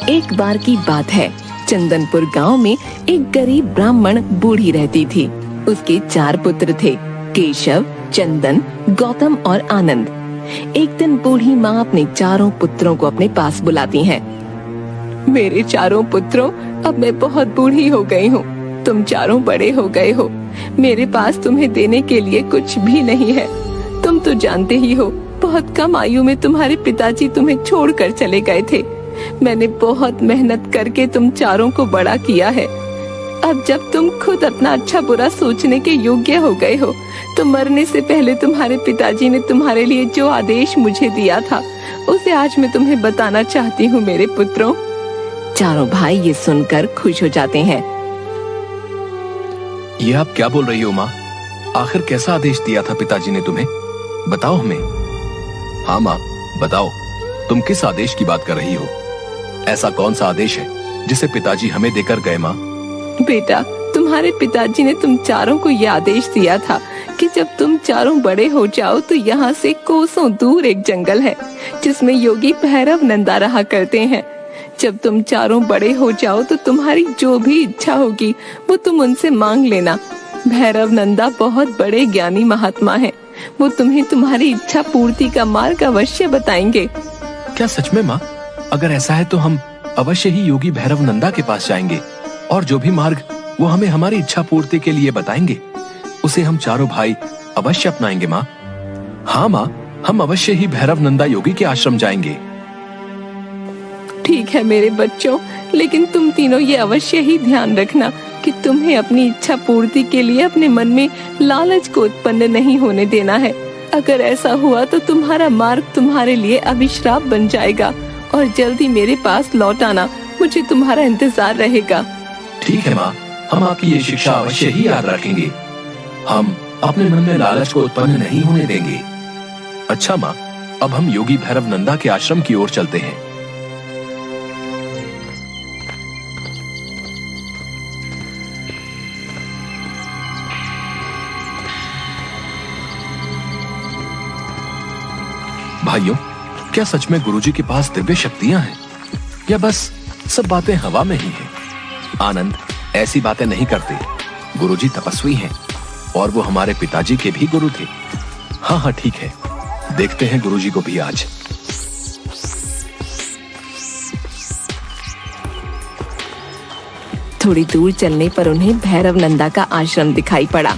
एक बार की बात है, चंदनपुर गांव में एक गरीब ब्राह्मण बूढ़ी रहती थी। उसके 4 पुत्र थे, केशव, चंदन, गौतम और आनंद। एक दिन बूढ़ी माँ अपने 4 पुत्रों को अपने पास बुलाती है। मेरे 4 पुत्रों, अब मैं बहुत बूढ़ी हो गई हूँ। तुम 4 बड़े हो गए हो। मेरे पास तुम्हें देने के लिए कुछ भी नहीं है। तुम तो जानते ही हो, बहुत कम आयु में तुम्हारे पिताजी तुम्हें छोड़कर चले गए थे। मैंने बहुत मेहनत करके तुम 4 को बड़ा किया है। अब जब तुम खुद अपना अच्छा बुरा सोचने के योग्य हो गए हो, तो मरने से पहले तुम्हारे पिताजी ने तुम्हारे लिए जो आदेश मुझे दिया था, उसे आज मैं तुम्हें बताना चाहती हूँ मेरे पुत्रों। 4 भाई ये सुनकर खुश हो जाते हैं। ये आप क्या बोल रही हो माँ? आखिर कैसा आदेश दिया था पिताजी ने तुम्हें? बताओ हमें। हाँ माँ, बताओ, तुम किस आदेश की बात कर रही हो? ऐसा कौन सा आदेश है जिसे पिताजी हमें देकर गए माँ? बेटा, तुम्हारे पिताजी ने तुम 4 को यह आदेश दिया था कि जब तुम 4 बड़े हो जाओ तो यहाँ से कोसों दूर एक जंगल है जिसमें योगी भैरव नंदा रहा करते हैं। जब तुम 4 बड़े हो जाओ तो तुम्हारी जो भी इच्छा होगी वो तुम उनसे मांग लेना। भैरव नंदा बहुत बड़े ज्ञानी महात्मा हैं। वो तुम्हें तुम्हारी इच्छा पूर्ति का मार्ग अवश्य बताएंगे। क्या सच में माँ? अगर ऐसा है तो हम अवश्य ही योगी भैरव नंदा के पास जाएंगे और जो भी मार्ग वो हमें हमारी इच्छा पूर्ति के लिए बताएंगे, उसे हम 4 भाई अवश्य अपनाएंगे माँ। हाँ माँ, हम अवश्य ही भैरव नंदा योगी के आश्रम जाएंगे। ठीक है मेरे बच्चों, लेकिन तुम तीनों ये अवश्य ही ध्यान रखना कि तुम्हें अपनी इच्छा पूर्ति के लिए अपने मन में लालच को उत्पन्न नहीं होने देना है। अगर ऐसा हुआ तो तुम्हारा मार्ग तुम्हारे लिए अभिश्राप बन जाएगा और जल्दी मेरे पास लौट आना, मुझे तुम्हारा इंतजार रहेगा। ठीक है माँ, हम आपकी ये शिक्षा अवश्य ही याद रखेंगे। हम अपने मन में लालच को उत्पन्न नहीं होने देंगे। अच्छा माँ, अब हम योगी भैरव नंदा के आश्रम की ओर चलते हैं। भाइयों, क्या सच में गुरुजी के पास दिव्य शक्तियां हैं या बस सब बातें हवा में ही हैं? आनंद, ऐसी बातें नहीं करते। गुरुजी तपस्वी हैं और वो हमारे पिताजी के भी गुरु थे। हाँ हाँ ठीक है, देखते हैं गुरुजी को भी आज। थोड़ी दूर चलने पर उन्हें भैरव नंदा का आश्रम दिखाई पड़ा।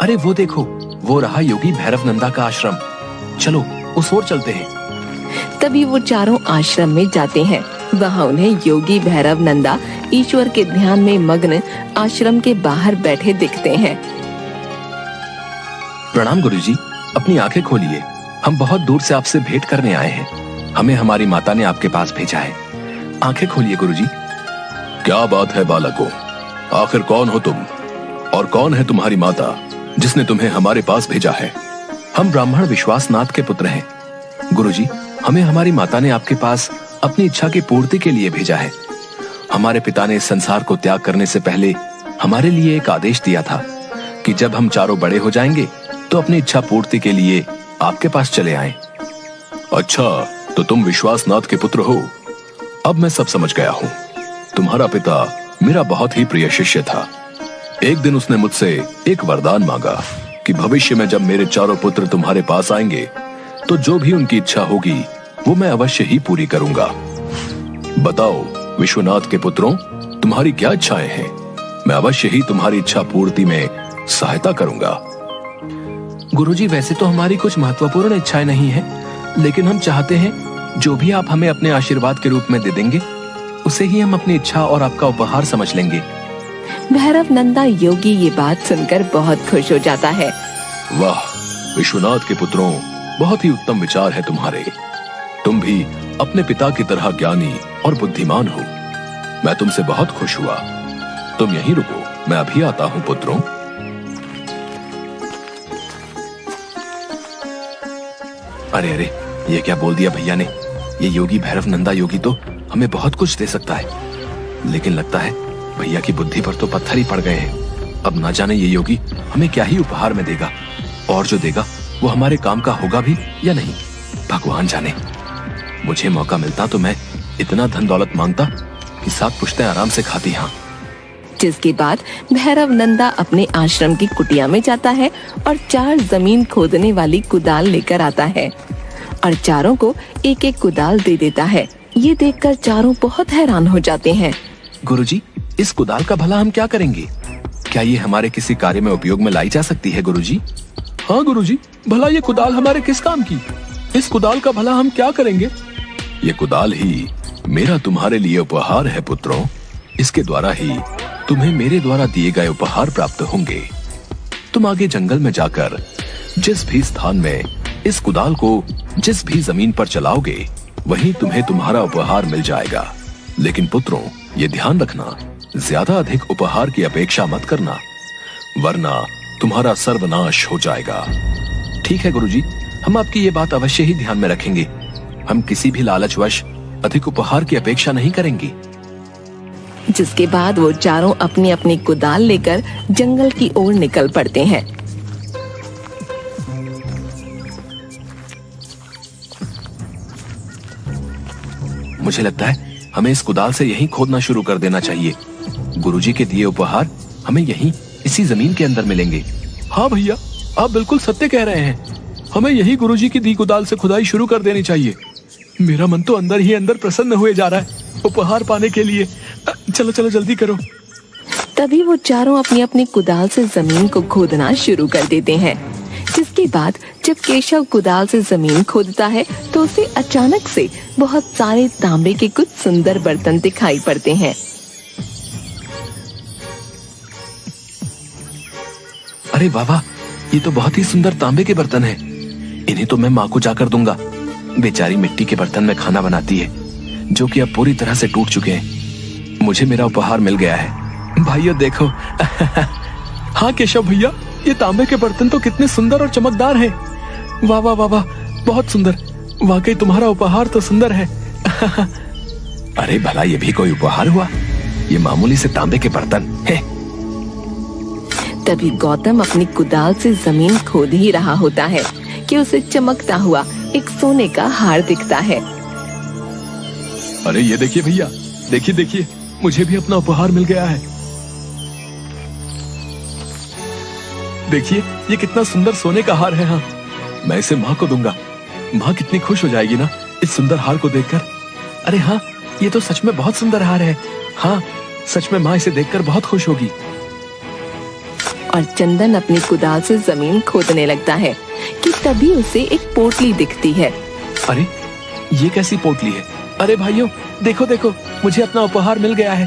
अरे वो देखो, वो रहा योगी भैरव नंदा का आश्रम। चलो उस ओर चलते हैं। तभी वो 4 आश्रम में जाते हैं। वहाँ उन्हें योगी भैरव नंदा ईश्वर के ध्यान में मग्न आश्रम के बाहर बैठे दिखते हैं। प्रणाम गुरुजी, अपनी आंखें खोलिए। हम बहुत दूर से आपसे भेंट करने आए हैं। हमें हमारी माता ने आपके पास भेजा है। आंखें खोलिए गुरुजी। क्या बात है बालकों, आखिर कौन हो तुम और कौन है तुम्हारी माता जिसने तुम्हें हमारे पास भेजा है? हम ब्राह्मण विश्वासनाथ के पुत्र हैं। गुरुजी, हमें हमारी माता ने आपके पास अपनी इच्छा की पूर्ति के लिए भेजा है। हमारे पिता ने संसार को त्याग करने से पहले हमारे लिए एक आदेश दिया था कि जब हम 4 बड़े हो जाएंगे तो अपनी इच्छा पूर्ति के लिए आपके पास चले आएं। अच्छा, तो तुम विश्वासनाथ के पुत्र हो। अब मैं सब समझ गया हूँ। तुम्हारा पिता मेरा बहुत ही प्रिय शिष्य था। एक दिन उसने मुझसे एक वरदान मांगा कि भविष्य में जब मेरे 4 पुत्र तुम्हारे पास आएंगे तो जो भी उनकी इच्छा होगी वो मैं अवश्य ही पूरी करूंगा। बताओ विश्वनाथ के पुत्रों, तुम्हारी क्या इच्छाएं हैं? मैं अवश्य ही तुम्हारी इच्छा पूर्ति में सहायता करूंगा। गुरुजी, वैसे तो हमारी कुछ महत्वपूर्ण इच्छाएं नहीं है, लेकिन हम चाहते हैं जो भी आप हमें अपने आशीर्वाद के रूप में दे देंगे उसे ही हम अपनी इच्छा और आपका उपहार समझ लेंगे। भैरव नंदा योगी ये बात सुनकर बहुत खुश हो जाता है। वाह विश्वनाथ के पुत्रों, बहुत ही उत्तम विचार है तुम्हारे। तुम भी अपने पिता की तरह ज्ञानी और बुद्धिमान हो। मैं तुमसे बहुत खुश हुआ। तुम यहीं रुको, मैं अभी आता हूँ पुत्रों। अरे अरे, ये क्या बोल दिया भैया ने? ये योगी भैरव नंदा योगी तो हमें बहुत कुछ दे सकता है, लेकिन लगता है भैया की बुद्धि पर तो पत्थर ही पड़ गए हैं। अब ना जाने ये योगी हमें क्या ही उपहार में देगा, और जो देगा वो हमारे काम का होगा भी या नहीं, भगवान जाने। मुझे मौका मिलता तो मैं इतना धन दौलत मांगता कि 7 पुश्तें आराम से खाती। हाँ। जिसके बाद भैरव नंदा अपने आश्रम की कुटिया में जाता है और 4 जमीन खोदने वाली कुदाल लेकर आता है और चारों को एक एक कुदाल दे देता है। ये देखकर चारों बहुत हैरान हो जाते हैं। गुरुजी, इस कुदाल का भला हम क्या करेंगे? क्या ये हमारे किसी कार्य में उपयोग में लाई जा सकती है गुरुजी? हाँ गुरुजी, भला ये कुदाल हमारे किस काम की? इस कुदाल का भला हम क्या करेंगे? ये कुदाल ही मेरा तुम्हारे लिए उपहार है पुत्रों। इसके द्वारा ही तुम्हें मेरे द्वारा दिए गए उपहार प्राप्त होंगे। तुम आगे जंगल में जाकर जिस भी स्थान में इस कुदाल को जिस भी जमीन पर चलाओगे वहीं तुम्हें तुम्हारा उपहार मिल जाएगा। लेकिन पुत्रों, ये ध्यान रखना, ज्यादा अधिक उपहार की अपेक्षा मत करना, वरना तुम्हारा सर्वनाश हो जाएगा। ठीक है गुरुजी, हम आपकी ये बात अवश्य ही ध्यान में रखेंगे। हम किसी भी लालचवश अधिक उपहार की अपेक्षा नहीं करेंगे। जिसके बाद वो चारों अपनी अपनी कुदाल लेकर जंगल की ओर निकल पड़ते हैं। मुझे लगता है हमें इस कुदाल से यहीं खोदना शुरू कर देना चाहिए। गुरुजी के दिए उपहार हमें यहीं इसी जमीन के अंदर मिलेंगे। हाँ भैया, आप बिल्कुल सत्य कह रहे हैं। हमें यही गुरुजी की दी कुदाल से खुदाई शुरू कर देनी चाहिए। मेरा मन तो अंदर ही अंदर प्रसन्न हुए जा रहा है उपहार पाने के लिए। चलो चलो जल्दी करो। तभी वो चारों अपनी अपनी कुदाल से जमीन को खोदना शुरू कर देते हैं। जिसके बाद जब केशव कुदाल से जमीन खोदता है तो उसे अचानक से बहुत सारे तांबे के कुछ सुंदर बर्तन दिखाई पड़ते हैं। अरे वाह वाह, ये तो बहुत ही सुंदर तांबे के बर्तन हैं। इन्हें तो मैं माँ को जाकर दूंगा। बेचारी मिट्टी के बर्तन में खाना बनाती है, जो कि अब पूरी तरह से टूट चुके हैं। मुझे मेरा उपहार मिल गया है। भाइयों देखो। हाँ केशव भैया, ये तांबे के बर्तन तो कितने सुंदर और चमकदार हैं। वाह वाह वाह वाह, बहुत सुंदर। वाकई तुम्हारा उपहार तो सुंदर है। अरे भला ये भी कोई उपहार हुआ? ये मामूली से तांबे के बर्तन है। तभी गौतम अपनी कुदाल से जमीन खोद ही रहा होता है कि उसे चमकता हुआ एक सोने का हार दिखता है। अरे ये देखिए भैया, देखिए देखिए, मुझे भी अपना उपहार मिल गया है। देखिए ये कितना सुंदर सोने का हार है। हाँ, मैं इसे माँ को दूंगा। माँ कितनी खुश हो जाएगी ना इस सुंदर हार को देखकर। अरे हाँ, ये तो सच में बहुत सुंदर हार है। हाँ, सच में माँ इसे देखकर बहुत खुश होगी। और चंदन अपनी कुदाल से जमीन खोदने लगता है कि तभी उसे एक पोटली दिखती है। अरे ये कैसी पोटली है? अरे भाइयों देखो देखो, मुझे अपना उपहार मिल गया है।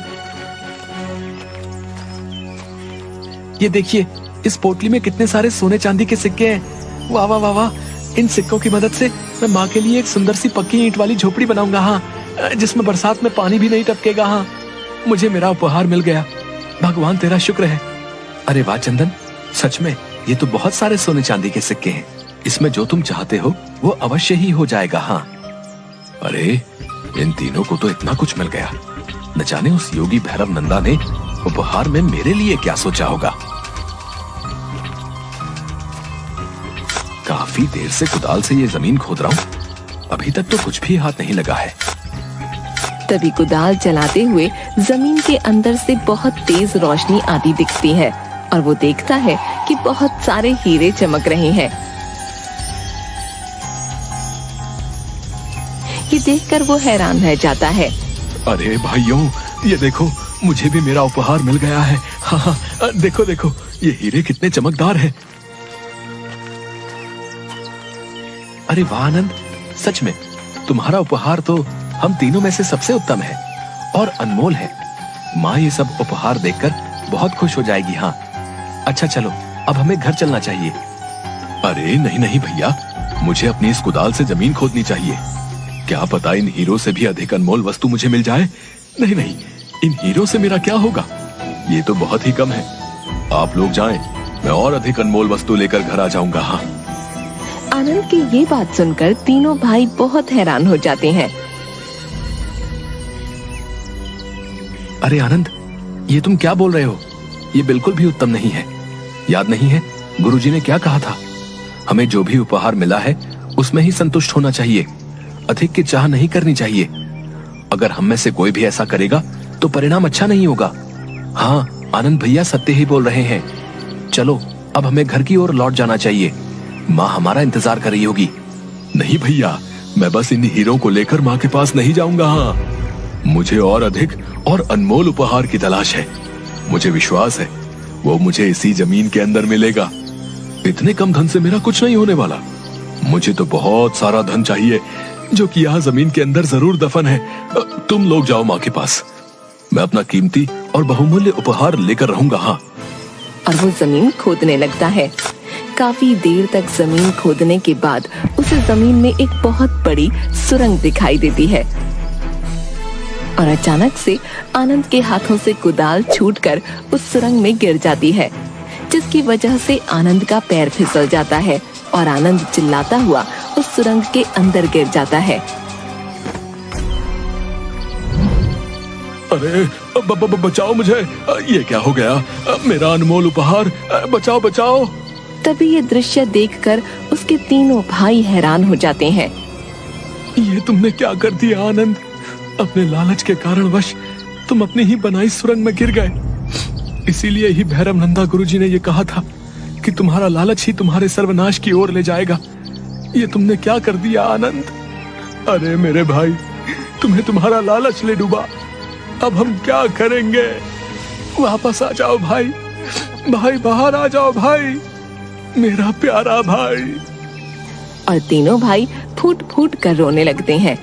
ये देखिए, इस पोटली में कितने सारे सोने चांदी के सिक्के हैं। वाह वाह वाह वाह, इन सिक्कों की मदद से मैं माँ के लिए एक सुंदर सी पक्की ईंट वाली झोपड़ी बनाऊंगा। हाँ, जिसमें बरसात में पानी भी नहीं टपकेगा। हाँ, मुझे मेरा उपहार मिल गया। भगवान तेरा शुक्र है। अरे वाह चंदन, सच में ये तो बहुत सारे सोने चांदी के सिक्के हैं। इसमें जो तुम चाहते हो वो अवश्य ही हो जाएगा। हाँ, अरे इन तीनों को तो इतना कुछ मिल गया। न जाने उस योगी भैरव नंदा ने उपहार में मेरे लिए क्या सोचा होगा। काफी देर से कुदाल से ये जमीन खोद रहा हूँ, अभी तक तो कुछ भी हाथ नहीं लगा है। तभी कुदाल चलाते हुए जमीन के अंदर से बहुत तेज रोशनी आती दिखती है और वो देखता है कि बहुत सारे हीरे चमक रहे हैं। ये देखकर वो हैरान रह जाता है। अरे भाइयों ये देखो, मुझे भी मेरा उपहार मिल गया है। हाँ हाँ, देखो देखो, ये हीरे कितने चमकदार हैं। अरे वाह आनंद, सच में तुम्हारा उपहार तो हम तीनों में से सबसे उत्तम है और अनमोल है। माँ ये सब उपहार देखकर बहुत खुश हो जाएगी। हाँ, अच्छा चलो अब हमें घर चलना चाहिए। अरे नहीं नहीं भैया, मुझे अपनी इस कुदाल से जमीन खोदनी चाहिए। क्या पता इन हीरो से भी अधिक अनमोल वस्तु मुझे मिल जाए। नहीं नहीं, इन हीरो से मेरा क्या होगा, ये तो बहुत ही कम है। आप लोग जाएं, मैं और अधिक अनमोल वस्तु लेकर घर आ जाऊंगा। हाँ। आनंद की ये बात सुनकर तीनों भाई बहुत हैरान हो जाते हैं। अरे आनंद, ये तुम क्या बोल रहे हो? ये बिल्कुल भी उत्तम नहीं है। याद नहीं है गुरुजी ने क्या कहा था? हमें जो भी उपहार मिला है उसमें ही संतुष्ट होना चाहिए, अधिक की चाह नहीं करनी चाहिए। अगर हम में से कोई भी ऐसा करेगा तो परिणाम अच्छा नहीं होगा। हाँ, आनंद भैया सत्य ही बोल रहे हैं। चलो अब हमें घर की ओर लौट जाना चाहिए, माँ हमारा इंतजार कर रही होगी। नहीं भैया, मैं बस इन हीरों को लेकर माँ के पास नहीं जाऊंगा। हाँ, मुझे और अधिक और अनमोल उपहार की तलाश है। मुझे विश्वास है वो मुझे इसी जमीन के अंदर मिलेगा। इतने कम धन से मेरा कुछ नहीं होने वाला। मुझे तो बहुत सारा धन चाहिए जो कि यहाँ जमीन के अंदर जरूर दफन है। तुम लोग जाओ माँ के पास, मैं अपना कीमती और बहुमूल्य उपहार लेकर रहूंगा। हाँ। और वो जमीन खोदने लगता है। काफी देर तक जमीन खोदने के बाद उसे जमीन में एक बहुत बड़ी सुरंग दिखाई देती है और अचानक से आनंद के हाथों से कुदाल छूटकर उस सुरंग में गिर जाती है, जिसकी वजह से आनंद का पैर फिसल जाता है और आनंद चिल्लाता हुआ उस सुरंग के अंदर गिर जाता है। अरे बचाओ मुझे, ये क्या हो गया? मेरा अनमोल उपहार, बचाओ बचाओ। तभी ये दृश्य देखकर उसके तीनों भाई हैरान हो जाते हैं। ये तुमने क्या कर दिया आनंद? अपने लालच के कारणवश तुम अपनी ही बनाई सुरंग में गिर गए। इसीलिए ही भैरव नंदा गुरुजी ने ये कहा था कि तुम्हारा लालच ही तुम्हारे सर्वनाश की ओर ले जाएगा। ये तुमने क्या कर दिया आनंद? अरे मेरे भाई, तुम्हें तुम्हारा लालच ले डूबा। अब हम क्या करेंगे? वापस आ जाओ भाई, भाई बाहर आ जाओ भाई, मेरा प्यारा भाई। और तीनों भाई फूट फूट कर रोने लगते हैं।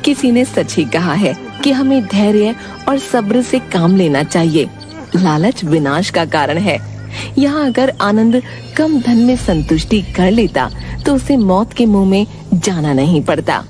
किसी ने सच ही कहा है कि हमें धैर्य और सब्र से काम लेना चाहिए। लालच विनाश का कारण है। यहाँ अगर आनंद कम धन में संतुष्टि कर लेता तो उसे मौत के मुंह में जाना नहीं पड़ता।